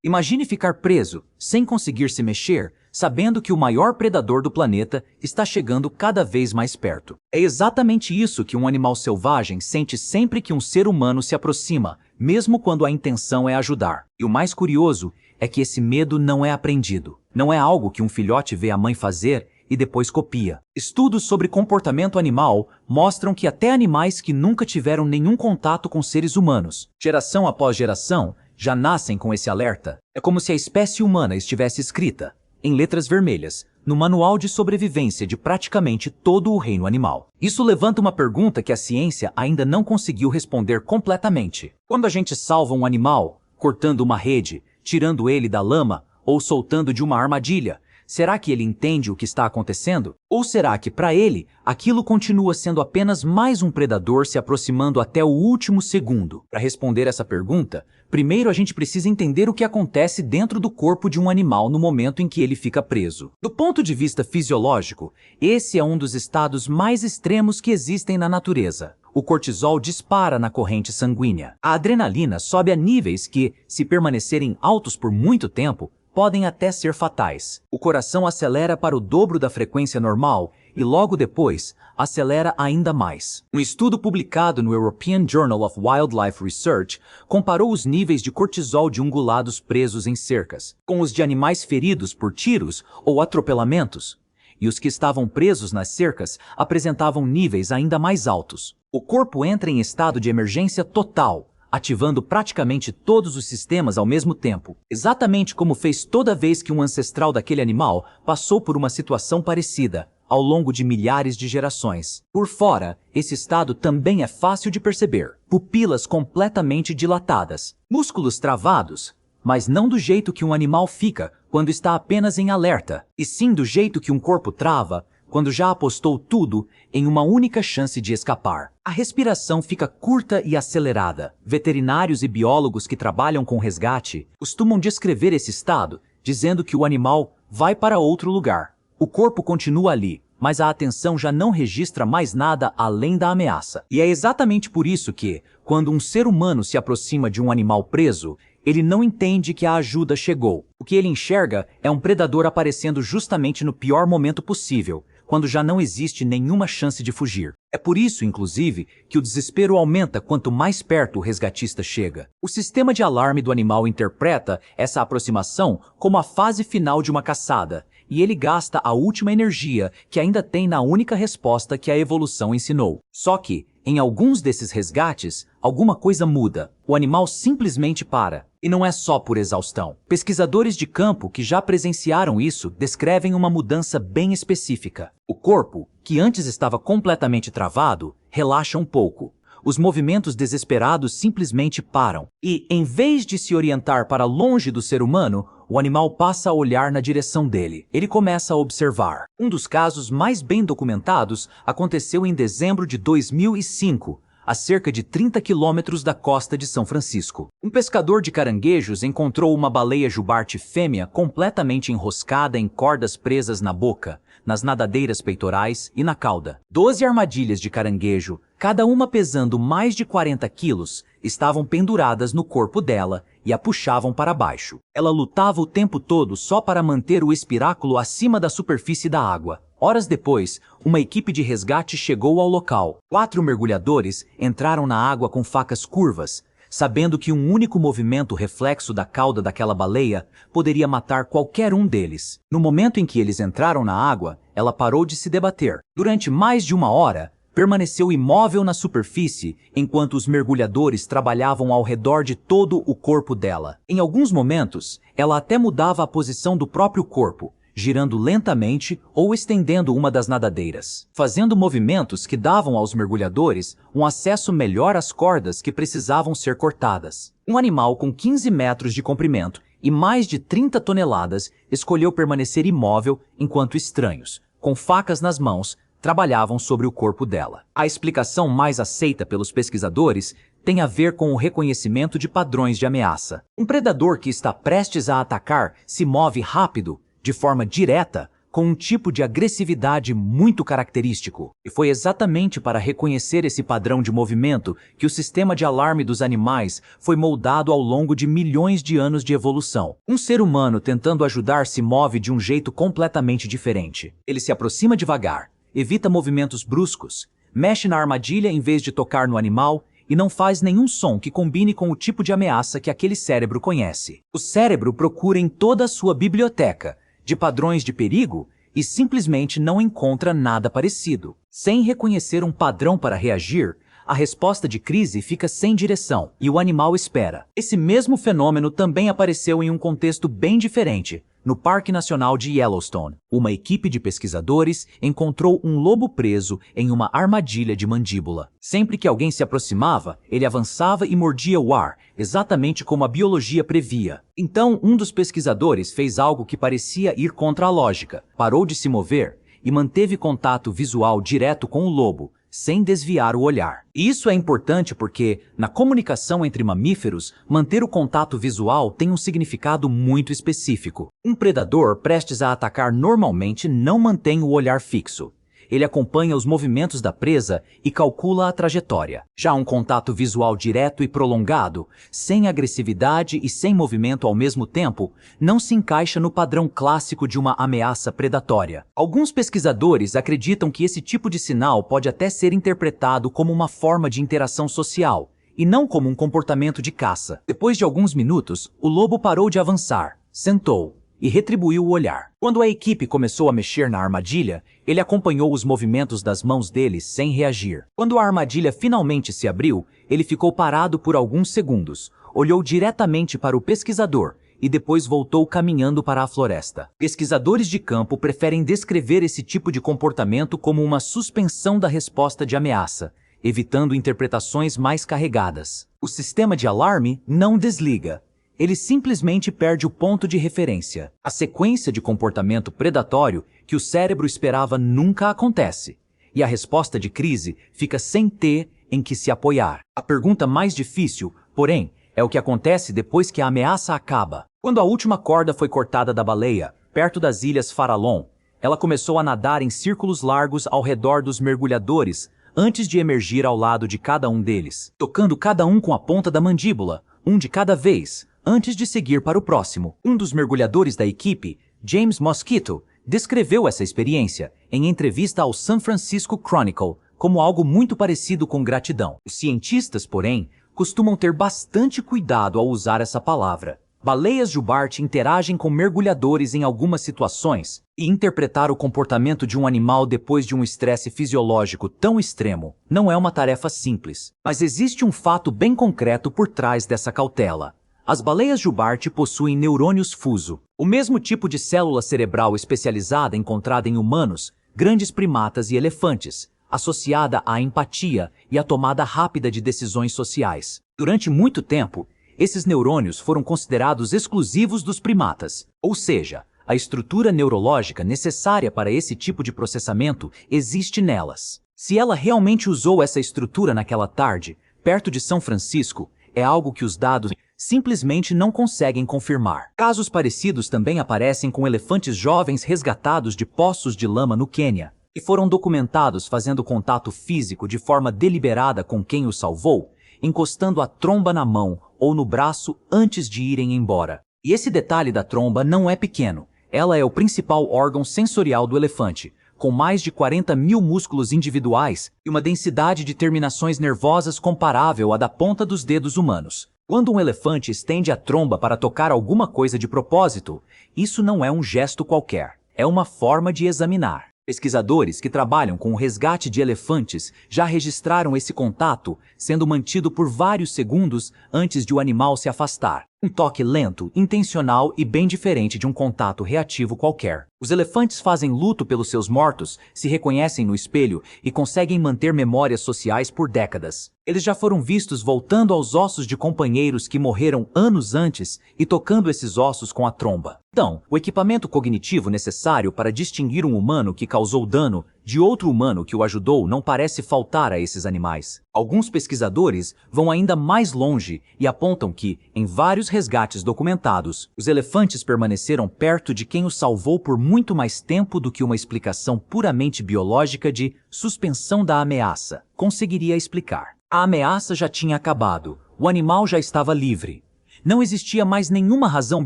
Imagine ficar preso, sem conseguir se mexer, sabendo que o maior predador do planeta está chegando cada vez mais perto. É exatamente isso que um animal selvagem sente sempre que um ser humano se aproxima, mesmo quando a intenção é ajudar. E o mais curioso é que esse medo não é aprendido. Não é algo que um filhote vê a mãe fazer e depois copia. Estudos sobre comportamento animal mostram que até animais que nunca tiveram nenhum contato com seres humanos, geração após geração, já nascem com esse alerta. É como se a espécie humana estivesse escrita, em letras vermelhas, no manual de sobrevivência de praticamente todo o reino animal. Isso levanta uma pergunta que a ciência ainda não conseguiu responder completamente. Quando a gente salva um animal, cortando uma rede, tirando ele da lama ou soltando de uma armadilha, será que ele entende o que está acontecendo? Ou será que, para ele, aquilo continua sendo apenas mais um predador se aproximando até o último segundo? Para responder essa pergunta, primeiro a gente precisa entender o que acontece dentro do corpo de um animal no momento em que ele fica preso. Do ponto de vista fisiológico, esse é um dos estados mais extremos que existem na natureza. O cortisol dispara na corrente sanguínea. A adrenalina sobe a níveis que, se permanecerem altos por muito tempo, podem até ser fatais. O coração acelera para o dobro da frequência normal e logo depois acelera ainda mais. Um estudo publicado no European Journal of Wildlife Research comparou os níveis de cortisol de ungulados presos em cercas com os de animais feridos por tiros ou atropelamentos, e os que estavam presos nas cercas apresentavam níveis ainda mais altos. O corpo entra em estado de emergência total, ativando praticamente todos os sistemas ao mesmo tempo, exatamente como fez toda vez que um ancestral daquele animal passou por uma situação parecida, ao longo de milhares de gerações. Por fora, esse estado também é fácil de perceber. Pupilas completamente dilatadas, músculos travados, mas não do jeito que um animal fica quando está apenas em alerta, e sim do jeito que um corpo trava quando já apostou tudo em uma única chance de escapar. A respiração fica curta e acelerada. Veterinários e biólogos que trabalham com resgate costumam descrever esse estado, dizendo que o animal vai para outro lugar. O corpo continua ali, mas a atenção já não registra mais nada além da ameaça. E é exatamente por isso que, quando um ser humano se aproxima de um animal preso, ele não entende que a ajuda chegou. O que ele enxerga é um predador aparecendo justamente no pior momento possível, quando já não existe nenhuma chance de fugir. É por isso, inclusive, que o desespero aumenta quanto mais perto o resgatista chega. O sistema de alarme do animal interpreta essa aproximação como a fase final de uma caçada, e ele gasta a última energia que ainda tem na única resposta que a evolução ensinou. Só que, em alguns desses resgates, alguma coisa muda. O animal simplesmente para. E não é só por exaustão. Pesquisadores de campo que já presenciaram isso descrevem uma mudança bem específica. O corpo, que antes estava completamente travado, relaxa um pouco. Os movimentos desesperados simplesmente param. E, em vez de se orientar para longe do ser humano, o animal passa a olhar na direção dele. Ele começa a observar. Um dos casos mais bem documentados aconteceu em dezembro de 2005, a cerca de 30 quilômetros da costa de São Francisco. Um pescador de caranguejos encontrou uma baleia jubarte fêmea completamente enroscada em cordas presas na boca, nas nadadeiras peitorais e na cauda. 12 armadilhas de caranguejo, cada uma pesando mais de 40 quilos, estavam penduradas no corpo dela e a puxavam para baixo. Ela lutava o tempo todo só para manter o espiráculo acima da superfície da água. Horas depois, uma equipe de resgate chegou ao local. 4 mergulhadores entraram na água com facas curvas, sabendo que um único movimento reflexo da cauda daquela baleia poderia matar qualquer um deles. No momento em que eles entraram na água, ela parou de se debater. Durante mais de 1 hora, permaneceu imóvel na superfície enquanto os mergulhadores trabalhavam ao redor de todo o corpo dela. Em alguns momentos, ela até mudava a posição do próprio corpo, girando lentamente ou estendendo uma das nadadeiras, fazendo movimentos que davam aos mergulhadores um acesso melhor às cordas que precisavam ser cortadas. Um animal com 15 metros de comprimento e mais de 30 toneladas escolheu permanecer imóvel enquanto estranhos, com facas nas mãos, trabalhavam sobre o corpo dela. A explicação mais aceita pelos pesquisadores tem a ver com o reconhecimento de padrões de ameaça. Um predador que está prestes a atacar se move rápido, de forma direta, com um tipo de agressividade muito característico. E foi exatamente para reconhecer esse padrão de movimento que o sistema de alarme dos animais foi moldado ao longo de milhões de anos de evolução. Um ser humano tentando ajudar se move de um jeito completamente diferente. Ele se aproxima devagar, evita movimentos bruscos, mexe na armadilha em vez de tocar no animal e não faz nenhum som que combine com o tipo de ameaça que aquele cérebro conhece. O cérebro procura em toda a sua biblioteca de padrões de perigo e simplesmente não encontra nada parecido. Sem reconhecer um padrão para reagir, a resposta de crise fica sem direção e o animal espera. Esse mesmo fenômeno também apareceu em um contexto bem diferente, no Parque Nacional de Yellowstone. Uma equipe de pesquisadores encontrou um lobo preso em uma armadilha de mandíbula. Sempre que alguém se aproximava, ele avançava e mordia o ar, exatamente como a biologia previa. Então, um dos pesquisadores fez algo que parecia ir contra a lógica. Parou de se mover e manteve contato visual direto com o lobo, sem desviar o olhar. E isso é importante porque, na comunicação entre mamíferos, manter o contato visual tem um significado muito específico. Um predador prestes a atacar normalmente não mantém o olhar fixo. Ele acompanha os movimentos da presa e calcula a trajetória. Já um contato visual direto e prolongado, sem agressividade e sem movimento ao mesmo tempo, não se encaixa no padrão clássico de uma ameaça predatória. Alguns pesquisadores acreditam que esse tipo de sinal pode até ser interpretado como uma forma de interação social, e não como um comportamento de caça. Depois de alguns minutos, o lobo parou de avançar, sentou e retribuiu o olhar. Quando a equipe começou a mexer na armadilha, ele acompanhou os movimentos das mãos dele sem reagir. Quando a armadilha finalmente se abriu, ele ficou parado por alguns segundos, olhou diretamente para o pesquisador e depois voltou caminhando para a floresta. Pesquisadores de campo preferem descrever esse tipo de comportamento como uma suspensão da resposta de ameaça, evitando interpretações mais carregadas. O sistema de alarme não desliga. Ele simplesmente perde o ponto de referência. A sequência de comportamento predatório que o cérebro esperava nunca acontece. E a resposta de crise fica sem ter em que se apoiar. A pergunta mais difícil, porém, é o que acontece depois que a ameaça acaba. Quando a última corda foi cortada da baleia, perto das ilhas Farallon, ela começou a nadar em círculos largos ao redor dos mergulhadores antes de emergir ao lado de cada um deles, tocando cada um com a ponta da mandíbula, um de cada vez, antes de seguir para o próximo. Um dos mergulhadores da equipe, James Mosquito, descreveu essa experiência em entrevista ao San Francisco Chronicle como algo muito parecido com gratidão. Os cientistas, porém, costumam ter bastante cuidado ao usar essa palavra. Baleias jubarte interagem com mergulhadores em algumas situações, e interpretar o comportamento de um animal depois de um estresse fisiológico tão extremo não é uma tarefa simples. Mas existe um fato bem concreto por trás dessa cautela. As baleias jubarte possuem neurônios fuso, o mesmo tipo de célula cerebral especializada encontrada em humanos, grandes primatas e elefantes, associada à empatia e à tomada rápida de decisões sociais. Durante muito tempo, esses neurônios foram considerados exclusivos dos primatas, ou seja, a estrutura neurológica necessária para esse tipo de processamento existe nelas. Se ela realmente usou essa estrutura naquela tarde, perto de São Francisco, é algo que os dados simplesmente não conseguem confirmar. Casos parecidos também aparecem com elefantes jovens resgatados de poços de lama no Quênia, e foram documentados fazendo contato físico de forma deliberada com quem os salvou, encostando a tromba na mão ou no braço antes de irem embora. E esse detalhe da tromba não é pequeno. Ela é o principal órgão sensorial do elefante, com mais de 40 mil músculos individuais e uma densidade de terminações nervosas comparável à da ponta dos dedos humanos. Quando um elefante estende a tromba para tocar alguma coisa de propósito, isso não é um gesto qualquer, é uma forma de examinar. Pesquisadores que trabalham com o resgate de elefantes já registraram esse contato sendo mantido por vários segundos antes de o animal se afastar. Um toque lento, intencional e bem diferente de um contato reativo qualquer. Os elefantes fazem luto pelos seus mortos, se reconhecem no espelho e conseguem manter memórias sociais por décadas. Eles já foram vistos voltando aos ossos de companheiros que morreram anos antes e tocando esses ossos com a tromba. Então, o equipamento cognitivo necessário para distinguir um humano que causou dano de outro humano que o ajudou não parece faltar a esses animais. Alguns pesquisadores vão ainda mais longe e apontam que, em vários resgates documentados, os elefantes permaneceram perto de quem os salvou por muito mais tempo do que uma explicação puramente biológica de suspensão da ameaça conseguiria explicar. A ameaça já tinha acabado, o animal já estava livre. Não existia mais nenhuma razão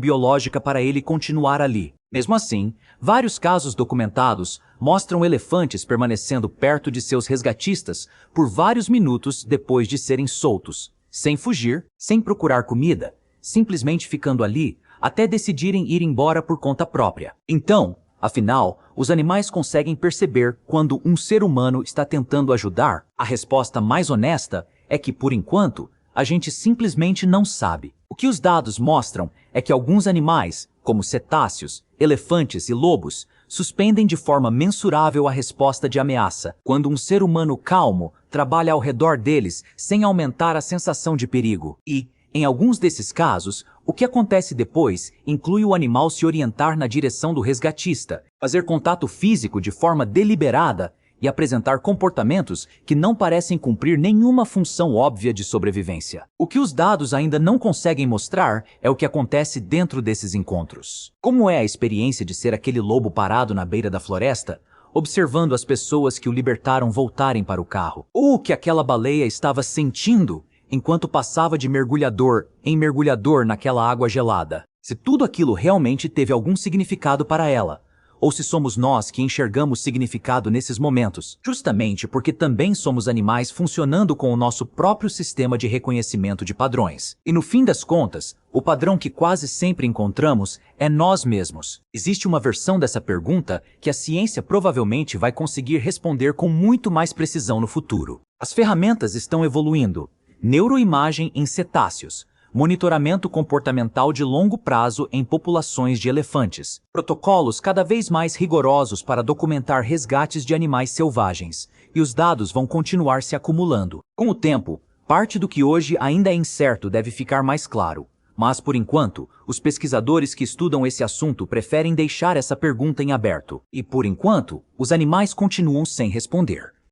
biológica para ele continuar ali. Mesmo assim, vários casos documentados mostram elefantes permanecendo perto de seus resgatistas por vários minutos depois de serem soltos, sem fugir, sem procurar comida, simplesmente ficando ali até decidirem ir embora por conta própria. Então, afinal, os animais conseguem perceber quando um ser humano está tentando ajudar? A resposta mais honesta é que, por enquanto, a gente simplesmente não sabe. O que os dados mostram é que alguns animais, como cetáceos, elefantes e lobos, suspendem de forma mensurável a resposta de ameaça, quando um ser humano calmo trabalha ao redor deles sem aumentar a sensação de perigo. E, em alguns desses casos, o que acontece depois inclui o animal se orientar na direção do resgatista, fazer contato físico de forma deliberada e apresentar comportamentos que não parecem cumprir nenhuma função óbvia de sobrevivência. O que os dados ainda não conseguem mostrar é o que acontece dentro desses encontros. Como é a experiência de ser aquele lobo parado na beira da floresta, observando as pessoas que o libertaram voltarem para o carro? Ou o que aquela baleia estava sentindo enquanto passava de mergulhador em mergulhador naquela água gelada? Se tudo aquilo realmente teve algum significado para ela, ou se somos nós que enxergamos significado nesses momentos, justamente porque também somos animais funcionando com o nosso próprio sistema de reconhecimento de padrões. E no fim das contas, o padrão que quase sempre encontramos é nós mesmos. Existe uma versão dessa pergunta que a ciência provavelmente vai conseguir responder com muito mais precisão no futuro. As ferramentas estão evoluindo. Neuroimagem em cetáceos. Monitoramento comportamental de longo prazo em populações de elefantes. Protocolos cada vez mais rigorosos para documentar resgates de animais selvagens. E os dados vão continuar se acumulando. Com o tempo, parte do que hoje ainda é incerto deve ficar mais claro. Mas, por enquanto, os pesquisadores que estudam esse assunto preferem deixar essa pergunta em aberto. E, por enquanto, os animais continuam sem responder.